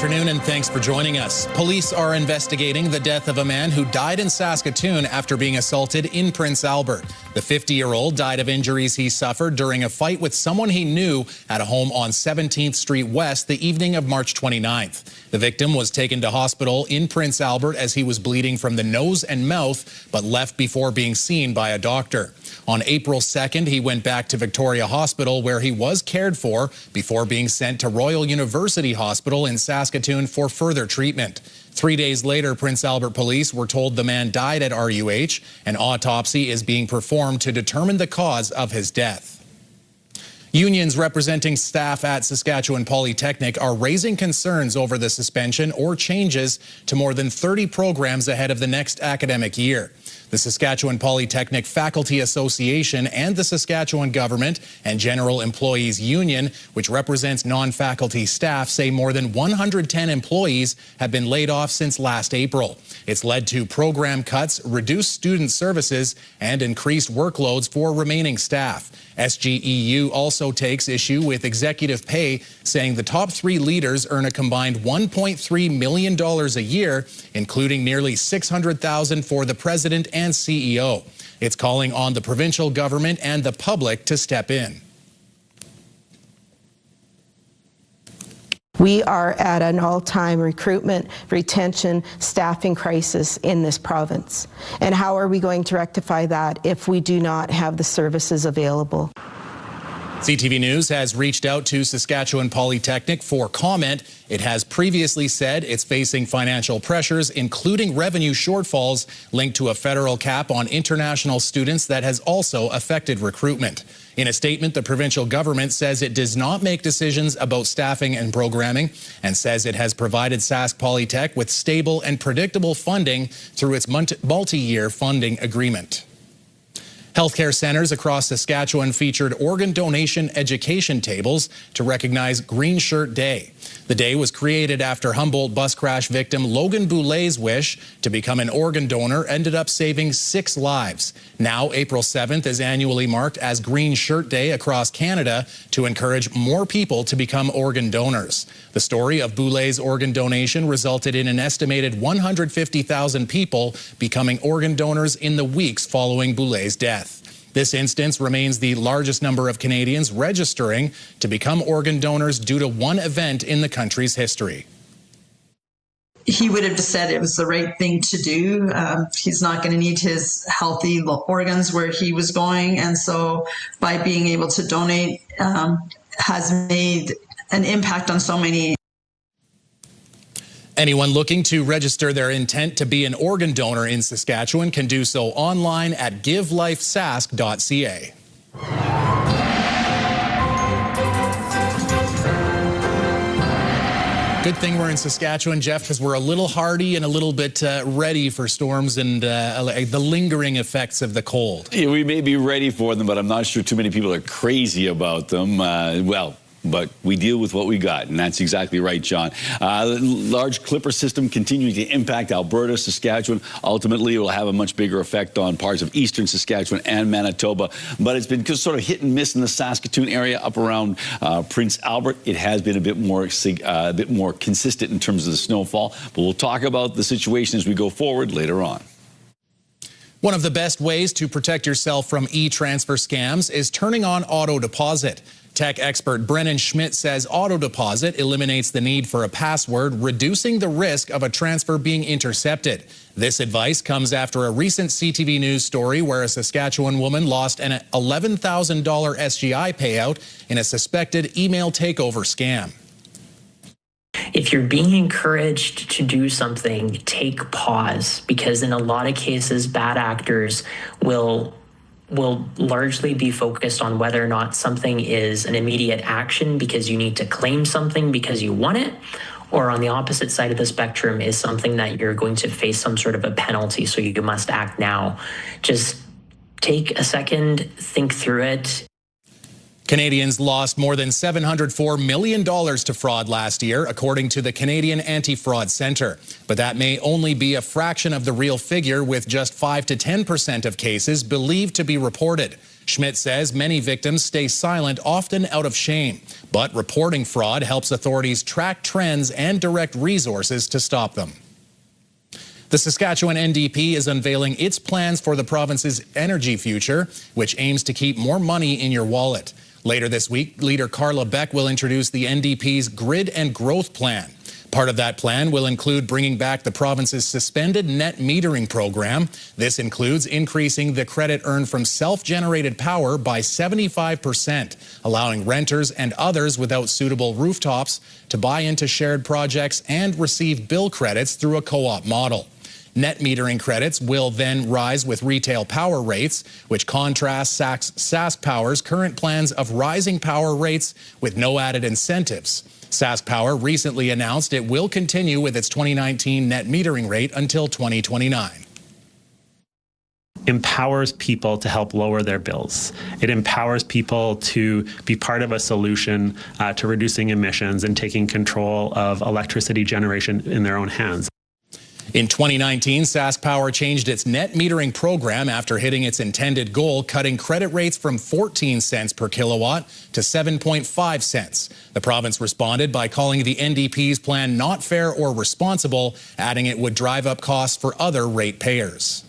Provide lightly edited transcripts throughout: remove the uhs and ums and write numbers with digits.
afternoon and thanks for joining us. Police are investigating the death of a man who died in Saskatoon after being assaulted in Prince Albert. The 50-year-old died of injuries he suffered during a fight with someone he knew at a home on 17th Street West the evening of March 29th. The victim was taken to hospital in Prince Albert as he was bleeding from the nose and mouth, but left before being seen by a doctor. On April 2nd, he went back to Victoria Hospital where he was cared for before being sent to Royal University Hospital in Saskatoon for further treatment. 3 days later, Prince Albert police were told the man died at RUH. An autopsy is being performed to determine the cause of his death. Unions representing staff at Saskatchewan Polytechnic are raising concerns over the suspension or changes to more than 30 programs ahead of the next academic year. The Saskatchewan Polytechnic Faculty Association and the Saskatchewan Government and General Employees Union, which represents non-faculty staff, say more than 110 employees have been laid off since last April. It's led to program cuts, reduced student services, and increased workloads for remaining staff. SGEU also takes issue with executive pay, saying the top 3 leaders earn a combined $1.3 million a year, including nearly $600,000 for the president and CEO. It's calling on the provincial government and the public to step in. We are at an all-time recruitment, retention, staffing crisis in this province. And how are we going to rectify that if we do not have the services available? CTV News has reached out to Saskatchewan Polytechnic for comment. It has previously said it's facing financial pressures, including revenue shortfalls linked to a federal cap on international students that has also affected recruitment. In a statement, the provincial government says it does not make decisions about staffing and programming and says it has provided Sask Polytech with stable and predictable funding through its multi-year funding agreement. Healthcare centres across Saskatchewan featured organ donation education tables to recognize Green Shirt Day. The day was created after Humboldt bus crash victim Logan Boulet's wish to become an organ donor ended up saving 6 lives. Now, April 7th is annually marked as Green Shirt Day across Canada to encourage more people to become organ donors. The story of Boulet's organ donation resulted in an estimated 150,000 people becoming organ donors in the weeks following Boulet's death. This instance remains the largest number of Canadians registering to become organ donors due to one event in the country's history. He would have said it was the right thing to do. He's not going to need his healthy organs where he was going. And so by being able to donate has made an impact on so many. Anyone looking to register their intent to be an organ donor in Saskatchewan can do so online at givelifesask.ca. Good thing we're in Saskatchewan, Jeff, because we're a little hardy and a little bit ready for storms and the lingering effects of the cold. Yeah, we may be ready for them, but I'm not sure too many people are crazy about them. But we deal with what we got, and that's exactly right, John. Large clipper system continuing to impact Alberta, Saskatchewan. Ultimately, it will have a much bigger effect on parts of eastern Saskatchewan and Manitoba. But it's been sort of hit and miss in the Saskatoon area up around Prince Albert. It has been a bit more consistent in terms of the snowfall. But we'll talk about the situation as we go forward later on. One of the best ways to protect yourself from e-transfer scams is turning on auto deposit. Tech expert Brennan Schmidt says auto deposit eliminates the need for a password, reducing the risk of a transfer being intercepted. This advice comes after a recent CTV News story where a Saskatchewan woman lost an $11,000 SGI payout in a suspected email takeover scam. If you're being encouraged to do something, take pause, because in a lot of cases, bad actors will largely be focused on whether or not something is an immediate action because you need to claim something because you want it, or on the opposite side of the spectrum is something that you're going to face some sort of a penalty, so you must act now. Just take a second, think through it. Canadians lost more than $704 million to fraud last year, according to the Canadian Anti-Fraud Centre. But that may only be a fraction of the real figure, with just 5 to 10% of cases believed to be reported. Schmidt says many victims stay silent, often out of shame. But reporting fraud helps authorities track trends and direct resources to stop them. The Saskatchewan NDP is unveiling its plans for the province's energy future, which aims to keep more money in your wallet. Later this week, leader Carla Beck will introduce the NDP's Grid and Growth Plan. Part of that plan will include bringing back the province's suspended net metering program. This includes increasing the credit earned from self-generated power by 75%, allowing renters and others without suitable rooftops to buy into shared projects and receive bill credits through a co-op model. Net metering credits will then rise with retail power rates, which contrasts Sask Power's current plans of rising power rates with no added incentives. Sask Power recently announced it will continue with its 2019 net metering rate until 2029. Empowers people to help lower their bills. It empowers people to be part of a solution to reducing emissions and taking control of electricity generation in their own hands. In 2019, Sask Power changed its net metering program after hitting its intended goal, cutting credit rates from 14 cents per kilowatt to 7.5 cents. The province responded by calling the NDP's plan not fair or responsible, adding it would drive up costs for other ratepayers.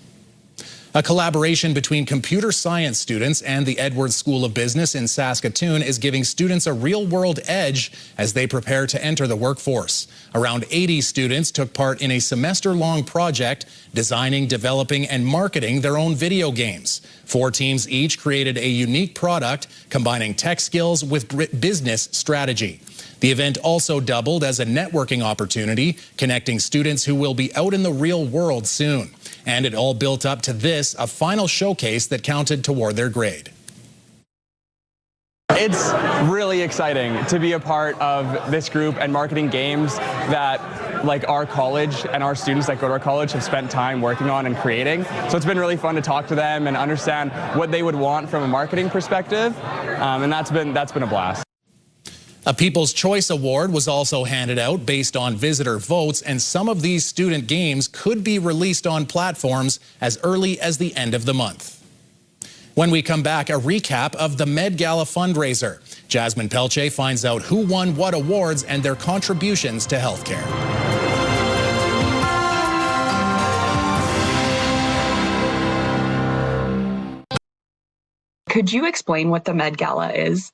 A collaboration between computer science students and the Edwards School of Business in Saskatoon is giving students a real-world edge as they prepare to enter the workforce. Around 80 students took part in a semester-long project designing, developing, and marketing their own video games. 4 teams each created a unique product combining tech skills with business strategy. The event also doubled as a networking opportunity, connecting students who will be out in the real world soon. And it all built up to this, a final showcase that counted toward their grade. It's really exciting to be a part of this group and marketing games that, like, our college and our students that go to our college have spent time working on and creating. So it's been really fun to talk to them and understand what they would want from a marketing perspective, and that's been a blast. A People's Choice Award was also handed out based on visitor votes, and some of these student games could be released on platforms as early as the end of the month. When we come back, a recap of the Med Gala fundraiser. Jasmine Pelche finds out who won what awards and their contributions to healthcare. Could you explain what the Med Gala is?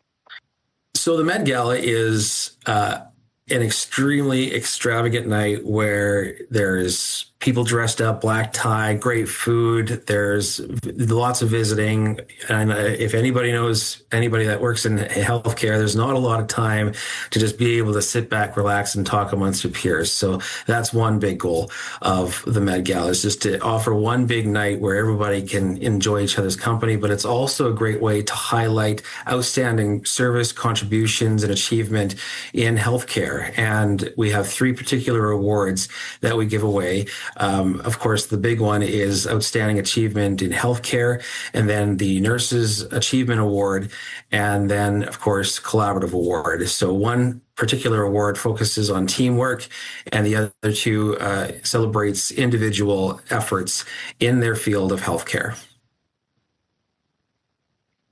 So the Met Gala is an extremely extravagant night where there's people dressed up, black tie, great food. There's lots of visiting. And if anybody knows anybody that works in healthcare, there's not a lot of time to just be able to sit back, relax, and talk amongst your peers. So that's one big goal of the Med Gala, is just to offer one big night where everybody can enjoy each other's company. But it's also a great way to highlight outstanding service, contributions, and achievement in healthcare. And we have 3 particular awards that we give away. Of course, the big one is Outstanding Achievement in Healthcare, and then the Nurses Achievement Award, and then, of course, Collaborative Award. So one particular award focuses on teamwork, and the other 2 celebrates individual efforts in their field of healthcare.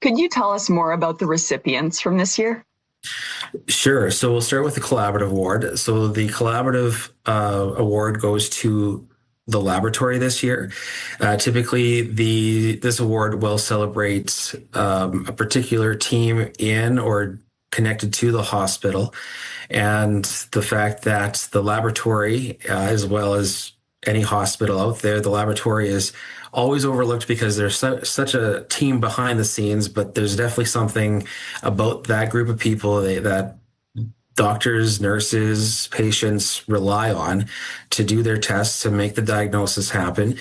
Could you tell us more about the recipients from this year? Sure. So we'll start with the Collaborative Award. So the Collaborative Award goes to the laboratory this year. Typically, this award will celebrate a particular team in or connected to the hospital, and the fact that the laboratory, as well as any hospital out there, the laboratory is always overlooked because there's such a team behind the scenes, but there's definitely something about that group of people that doctors, nurses, patients rely on to do their tests to make the diagnosis happen.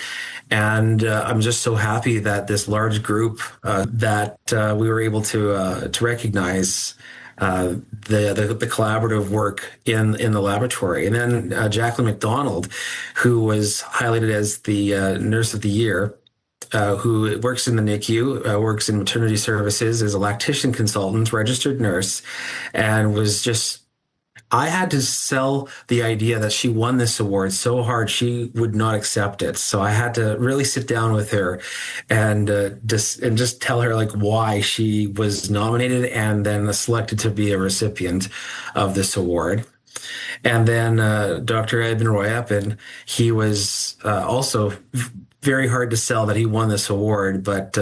And I'm just so happy that this large group that we were able to recognize the collaborative work in the laboratory. And then Jacqueline McDonald, who was highlighted as the Nurse of the Year, who works in the NICU, works in maternity services, is a lactation consultant, registered nurse, and was just, I had to sell the idea that she won this award so hard she would not accept it. So I had to really sit down with her and just tell her like why she was nominated and then selected to be a recipient of this award. And then Dr. Edmund Roy-Eppen, he was also very hard to sell that he won this award, but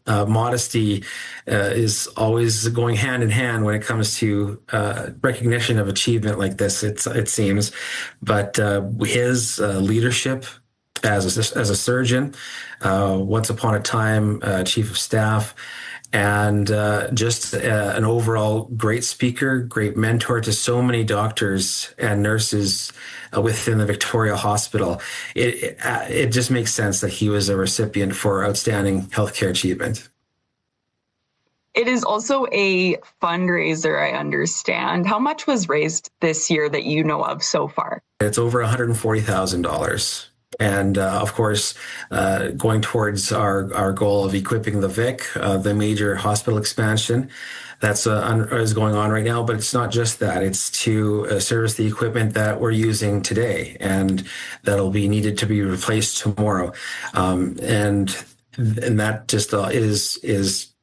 modesty is always going hand in hand when it comes to recognition of achievement like this, it seems. But his leadership as a surgeon, once upon a time chief of staff, and just an overall great speaker, great mentor to so many doctors and nurses within the Victoria Hospital. It just makes sense that he was a recipient for outstanding healthcare achievement. It is also a fundraiser, I understand. How much was raised this year that you know of so far? It's over $140,000. And of course, going towards our goal of equipping the VIC, the major hospital expansion, that's is going on right now. But it's not just that; it's to service the equipment that we're using today, and that'll be needed to be replaced tomorrow. And that just is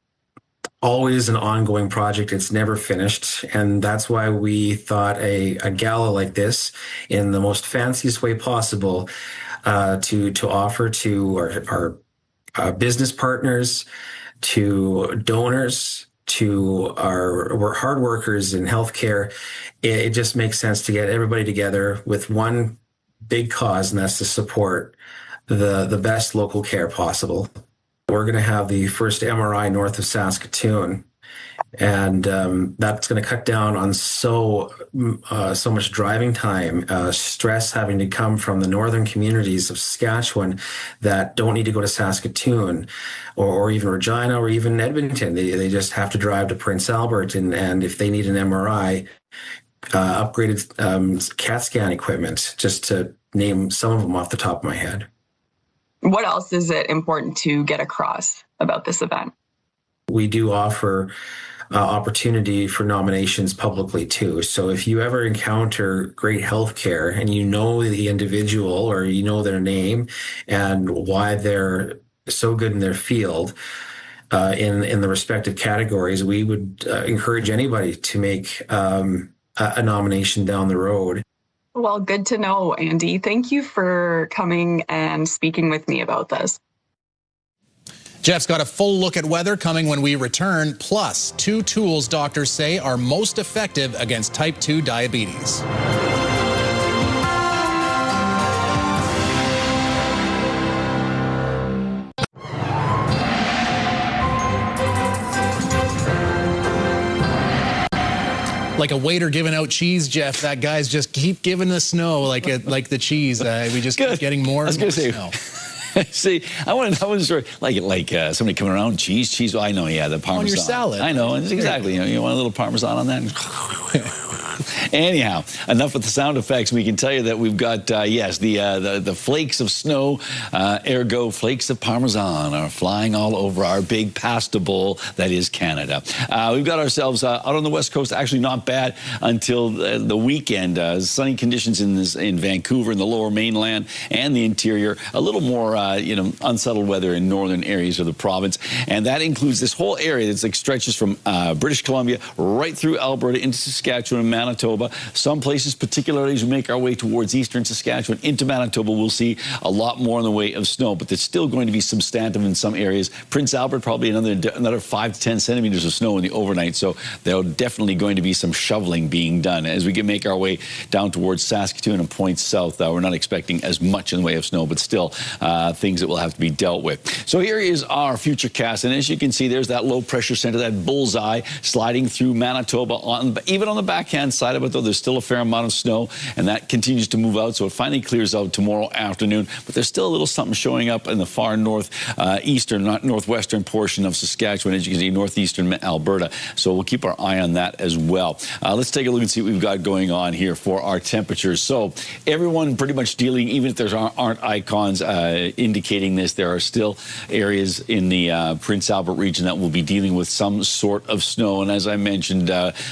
always an ongoing project. It's never finished. And that's why we thought a gala like this, in the most fanciest way possible, to offer to our business partners, to donors, to our hard workers in healthcare. It just makes sense to get everybody together with one big cause, and that's to support the best local care possible. We're going to have the first MRI north of Saskatoon, and that's going to cut down on so much driving time, stress having to come from the northern communities of Saskatchewan that don't need to go to Saskatoon or even Regina or even Edmonton. They just have to drive to Prince Albert, and if they need an MRI, upgraded CAT scan equipment, just to name some of them off the top of my head. What else is it important to get across about this event? We do offer opportunity for nominations publicly too. So if you ever encounter great healthcare and you know the individual or you know their name and why they're so good in their field, in the respective categories, we would encourage anybody to make a nomination down the road. Well, good to know, Andy. Thank you for coming and speaking with me about this. Jeff's got a full look at weather coming when we return, plus 2 tools doctors say are most effective against type 2 diabetes. Like a waiter giving out cheese, Jeff. That guy's just keep giving the snow like the cheese. We just keep getting more and more snow. See, I wasn't sure, like somebody coming around, cheese. Oh, I know, yeah, the Parmesan. On your salad. I know, exactly. You want a little Parmesan on that? Anyhow, enough with the sound effects. We can tell you that we've got, yes, the flakes of snow, ergo flakes of Parmesan, are flying all over our big pasta bowl that is Canada. We've got ourselves out on the West Coast, actually not bad until the weekend. Sunny conditions in Vancouver, in the lower mainland, and the interior. A little more, unsettled weather in northern areas of the province. And that includes this whole area that stretches from British Columbia right through Alberta into Saskatchewan and Manitoba. Some places, particularly as we make our way towards eastern Saskatchewan into Manitoba, we'll see a lot more in the way of snow, but there's still going to be substantive in some areas. Prince Albert, probably another 5 to 10 centimeters of snow in the overnight, so there's definitely going to be some shoveling being done. As we make our way down towards Saskatoon and points south, we're not expecting as much in the way of snow, but still things that will have to be dealt with. So here is our future cast, and as you can see, there's that low pressure center, that bullseye sliding through Manitoba, even on the backhand side of us. it, though, there's still a fair amount of snow, and that continues to move out, so it finally clears out tomorrow afternoon. But there's still a little something showing up in the far northeastern, not northwestern portion of Saskatchewan, as you can see, northeastern Alberta. So we'll keep our eye on that as well. Let's take a look and see what we've got going on here for our temperatures. So everyone pretty much dealing, even if there aren't icons indicating this, there are still areas in the Prince Albert region that will be dealing with some sort of snow. And as I mentioned,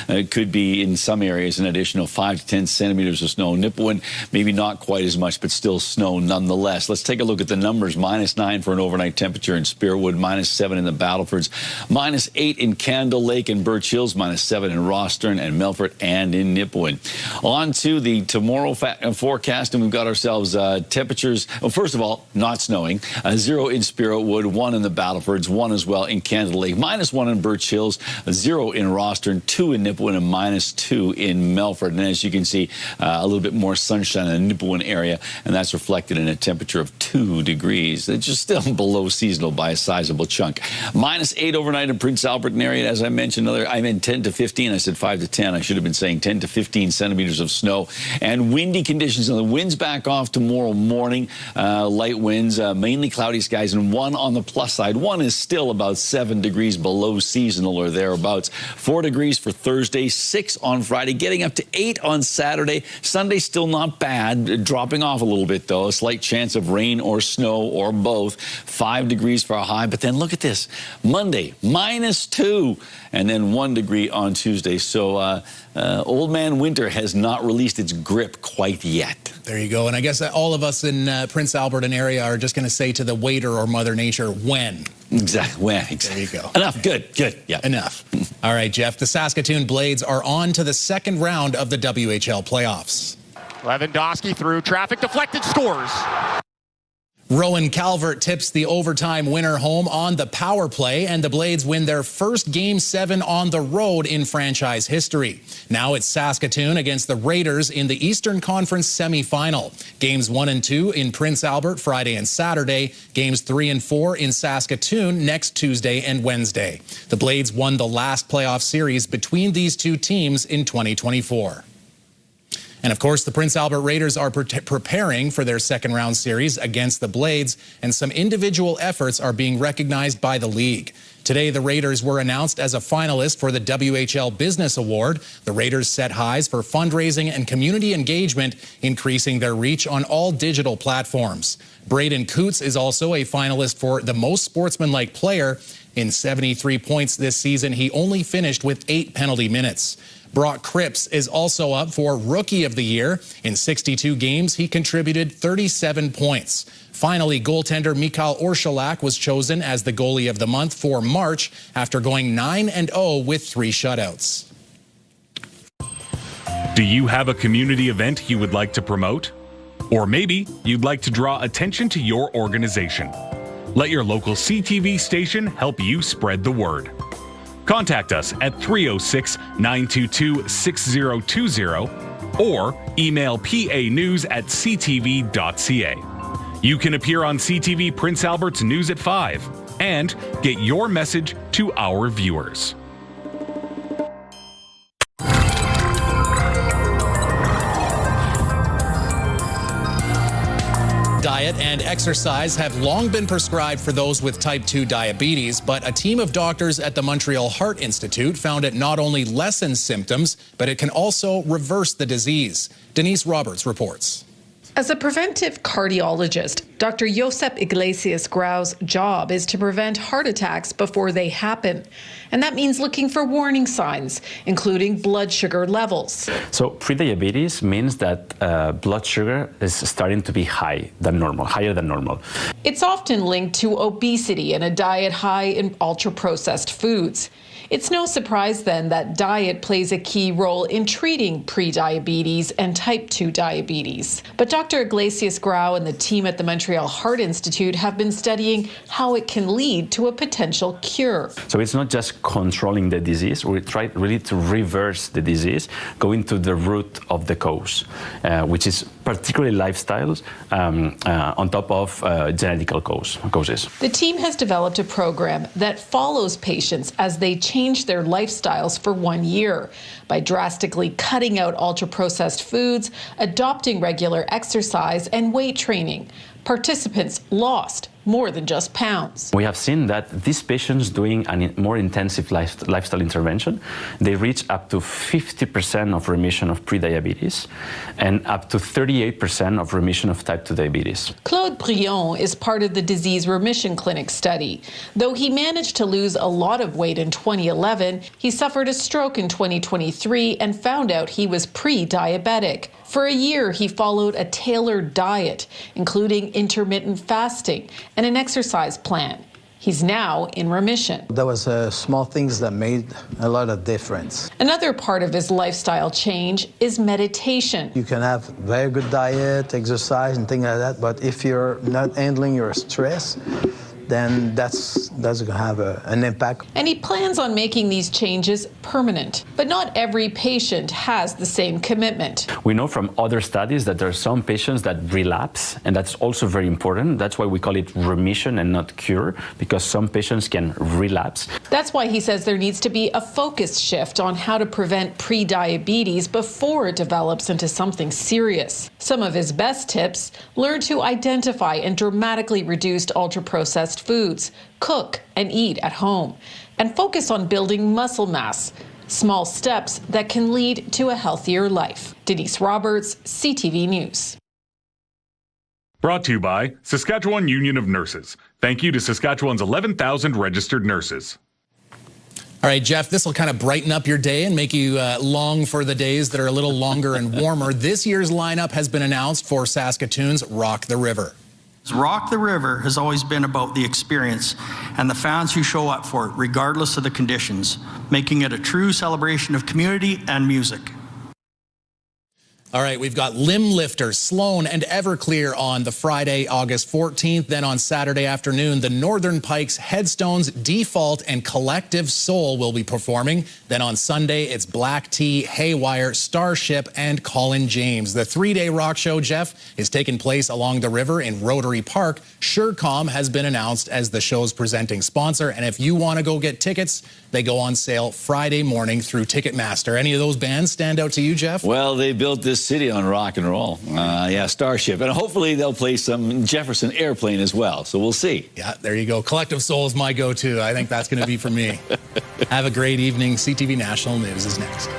it could be in some areas an additional 5 to 10 centimeters of snow. Nipawin, maybe not quite as much, but still snow nonetheless. Let's take a look at the numbers. -9 for an overnight temperature in Spearwood, -7 in the Battlefords, -8 in Candle Lake and Birch Hills, -7 in Rostern and Melfort and in Nipawin. On to the tomorrow forecast, and we've got ourselves temperatures. Well, first of all, not snowing. 0 in Spearwood, 1 in the Battlefords, 1 as well in Candle Lake, -1 in Birch Hills, 0 in Rostern, 2 in Nipawin, and -2 in Melfort. And as you can see, a little bit more sunshine in the Nipawin area, and that's reflected in a temperature of 2 degrees. It's just still below seasonal by a sizable chunk. -8 overnight in Prince Albert area. As I mentioned, I meant 10 to 15. I said 5 to 10. I should have been saying 10 to 15 centimeters of snow. And windy conditions. And the winds back off tomorrow morning. Light winds, mainly cloudy skies, and 1 on the plus side. 1 is still about 7 degrees below seasonal or thereabouts. 4 degrees for Thursday, 6 on Friday, getting up to 8 on Saturday. Sunday still not bad, dropping off a little bit though. A slight chance of rain or snow or both. 5 degrees for a high. But then look at this. Monday, -2, and then 1 degree on Tuesday. So old man winter has not released its grip quite yet. There you go. And I guess that all of us in Prince Albert and area are just going to say to the waiter or Mother Nature, when? Exactly. When? Exactly. There you go. Enough. Good. Good. Yeah. Enough. All right, Jeff. The Saskatoon Blades are on to the second round of the WHL playoffs. Lewandowski through traffic, deflected, scores. Rowan Calvert tips the overtime winner home on the power play, and the Blades win their first Game 7 on the road in franchise history. Now it's Saskatoon against the Raiders in the Eastern Conference semifinal. Games 1 and 2 in Prince Albert Friday and Saturday. Games 3 and 4 in Saskatoon next Tuesday and Wednesday. The Blades won the last playoff series between these two teams in 2024. And of course, the Prince Albert Raiders are preparing for their second round series against the Blades, and some individual efforts are being recognized by the league. Today, the Raiders were announced as a finalist for the WHL Business Award. The Raiders set highs for fundraising and community engagement, increasing their reach on all digital platforms. Braden Coots is also a finalist for the most sportsmanlike player. In 73 points this season, he only finished with 8 penalty minutes. Brock Cripps is also up for Rookie of the Year. In 62 games, he contributed 37 points. Finally, goaltender Mikhail Orshulak was chosen as the goalie of the month for March after going 9-0 with 3 shutouts. Do you have a community event you would like to promote? Or maybe you'd like to draw attention to your organization. Let your local CTV station help you spread the word. Contact us at 306-922-6020 or email panews@ctv.ca. You can appear on CTV Prince Albert's News at 5 and get your message to our viewers. Diet and exercise have long been prescribed for those with type 2 diabetes, but a team of doctors at the Montreal Heart Institute found it not only lessens symptoms, but it can also reverse the disease. Denise Roberts reports. As a preventive cardiologist, Dr. Josep Iglesias Grau's job is to prevent heart attacks before they happen. And that means looking for warning signs, including blood sugar levels. So prediabetes means that blood sugar is starting to be higher than normal. It's often linked to obesity and a diet high in ultra-processed foods. It's no surprise then that diet plays a key role in treating prediabetes and type 2 diabetes. But Dr. Iglesias Grau and the team at the Montreal Heart Institute have been studying how it can lead to a potential cure. So it's not just controlling the disease, we try really to reverse the disease, going to the root of the cause, which is particularly lifestyles, on top of genetical causes. The team has developed a program that follows patients as they change their lifestyles for 1 year by drastically cutting out ultra-processed foods, adopting regular exercise, and weight training. Participants lost more than just pounds. We have seen that these patients doing a more intensive lifestyle intervention, they reach up to 50% of remission of prediabetes and up to 38% of remission of type 2 diabetes. Claude Brion is part of the Disease Remission Clinic study. Though he managed to lose a lot of weight in 2011, he suffered a stroke in 2023 and found out he was pre-diabetic. For a year, he followed a tailored diet, including intermittent fasting and an exercise plan. He's now in remission. There was small things that made a lot of difference. Another part of his lifestyle change is meditation. You can have very good diet, exercise, and things like that, but if you're not handling your stress, then that's going to have an impact. And he plans on making these changes permanent. But not every patient has the same commitment. We know from other studies that there are some patients that relapse, and that's also very important. That's why we call it remission and not cure, because some patients can relapse. That's why he says there needs to be a focused shift on how to prevent pre-diabetes before it develops into something serious. Some of his best tips: learn to identify and dramatically reduce ultra-processed foods, cook and eat at home, and focus on building muscle mass. Small steps that can lead to a healthier life. Denise Roberts, CTV News. Brought to you by Saskatchewan Union of Nurses. Thank you to Saskatchewan's 11,000 registered nurses. All right, Jeff, this will kind of brighten up your day and make you long for the days that are a little longer and warmer. This year's lineup has been announced for Saskatoon's Rock the River. Rock the River has always been about the experience and the fans who show up for it, regardless of the conditions, making it a true celebration of community and music. All right, we've got Limb Lifter, Sloan, and Everclear on the Friday, August 14th. Then on Saturday afternoon, the Northern Pikes, Headstones, Default, and Collective Soul will be performing. Then on Sunday, it's Black Tea, Haywire, Starship, and Colin James. The three-day rock show, Jeff, is taking place along the river in Rotary Park. Surecom has been announced as the show's presenting sponsor. And if you want to go get tickets, they go on sale Friday morning through Ticketmaster. Any of those bands stand out to you, Jeff? Well, they built this city on rock and roll. Yeah, Starship. And hopefully they'll play some Jefferson Airplane as well. So we'll see. Yeah, there you go. Collective Soul is my go-to. I think that's going to be for me. Have a great evening. CTV National News is next.